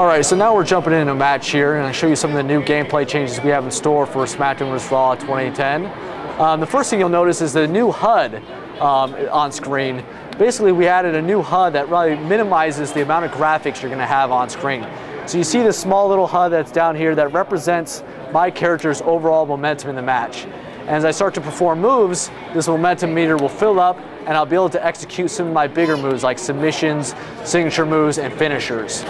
All right, so now we're jumping into a match here, and I'll show you some of the new gameplay changes we have in store for SmackDown vs. Raw 2010. The first thing you'll notice is the new HUD on screen. Basically, we added a new HUD that really minimizes the amount of graphics you're going to have on screen. So you see this small little HUD that's down here that represents my character's overall momentum in the match. And as I start to perform moves, this momentum meter will fill up, and I'll be able to execute some of my bigger moves like submissions, signature moves, and finishers.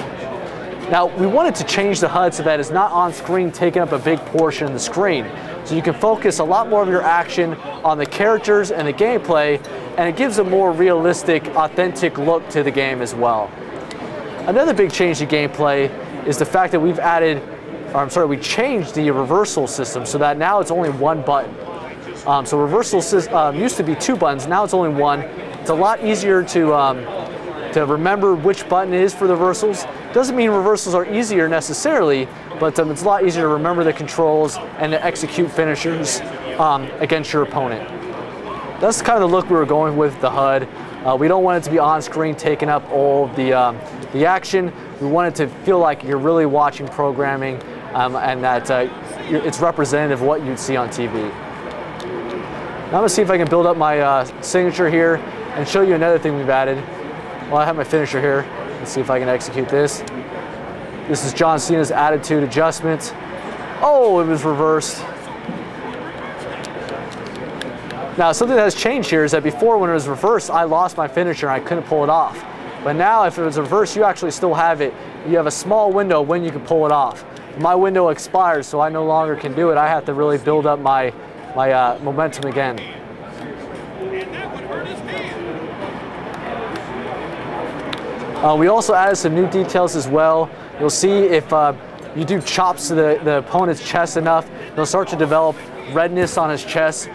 Now, we wanted to change the HUD so that it's not on screen taking up a big portion of the screen. So you can focus a lot more of your action on the characters and the gameplay, and it gives a more realistic, authentic look to the game as well. Another big change to gameplay is the fact that we changed the reversal system so that now it's only one button. So reversal used to be two buttons, now it's only one. It's a lot easier to remember which button it is for the reversals. Doesn't mean reversals are easier necessarily, but it's a lot easier to remember the controls and to execute finishers against your opponent. That's kind of the look we were going with the HUD. We don't want it to be on screen taking up all of the action. We want it to feel like you're really watching programming and that it's representative of what you'd see on TV. Now I'm going to see if I can build up my signature here and show you another thing we've added. Well, I have my finisher here. Let's see if I can execute this. This is John Cena's attitude adjustment. Oh, it was reversed. Now, something that has changed here is that before, when it was reversed, I lost my finisher and I couldn't pull it off. But now, if it was reversed, you actually still have it. You have a small window when you can pull it off. My window expires, so I no longer can do it. I have to really build up my momentum again. We also added some new details as well. You'll see if you do chops to the opponent's chest enough, they'll start to develop redness on his chest,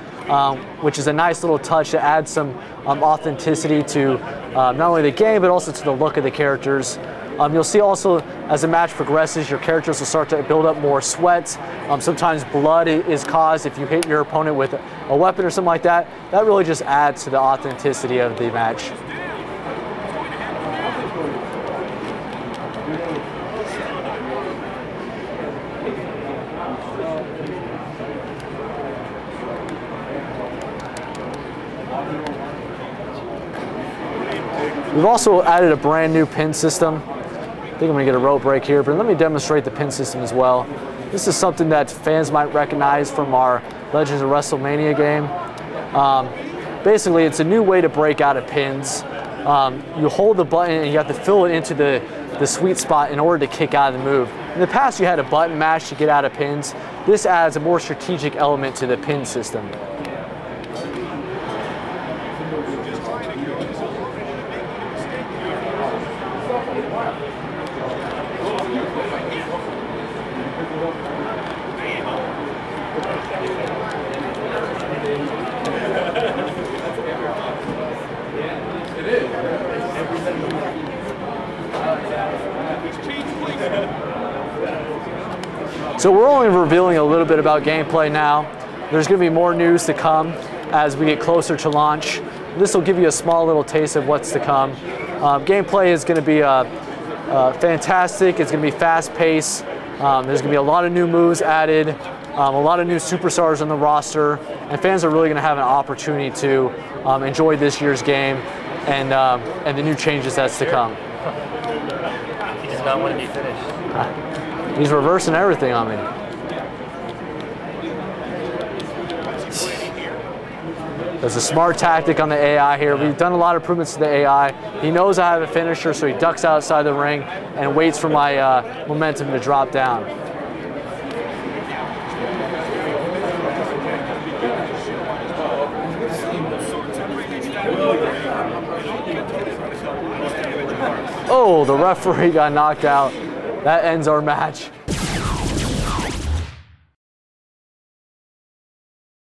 which is a nice little touch to add some authenticity to not only the game, but also to the look of the characters. You'll see also, as the match progresses, your characters will start to build up more sweat. Sometimes blood is caused if you hit your opponent with a weapon or something like that. That really just adds to the authenticity of the match. We've also added a brand new pin system. I think I'm gonna get a rope break here, but let me demonstrate the pin system as well. This is something that fans might recognize from our Legends of WrestleMania game. Basically, it's a new way to break out of pins. You hold the button and you have to fill it into the sweet spot in order to kick out of the move. In the past, you had a button mash to get out of pins. This adds a more strategic element to the pin system. So we're only revealing a little bit about gameplay now. There's going to be more news to come as we get closer to launch. This will give you a small little taste of what's to come. Gameplay is going to be fantastic. It's going to be fast-paced. There's going to be a lot of new moves added, a lot of new superstars on the roster, and fans are really going to have an opportunity to enjoy this year's game and the new changes that's to come. He does not want to be finished. He's reversing everything on me. There's a smart tactic on the AI here. We've done a lot of improvements to the AI. He knows I have a finisher, so he ducks outside the ring and waits for my momentum to drop down. Oh, the referee got knocked out. That ends our match.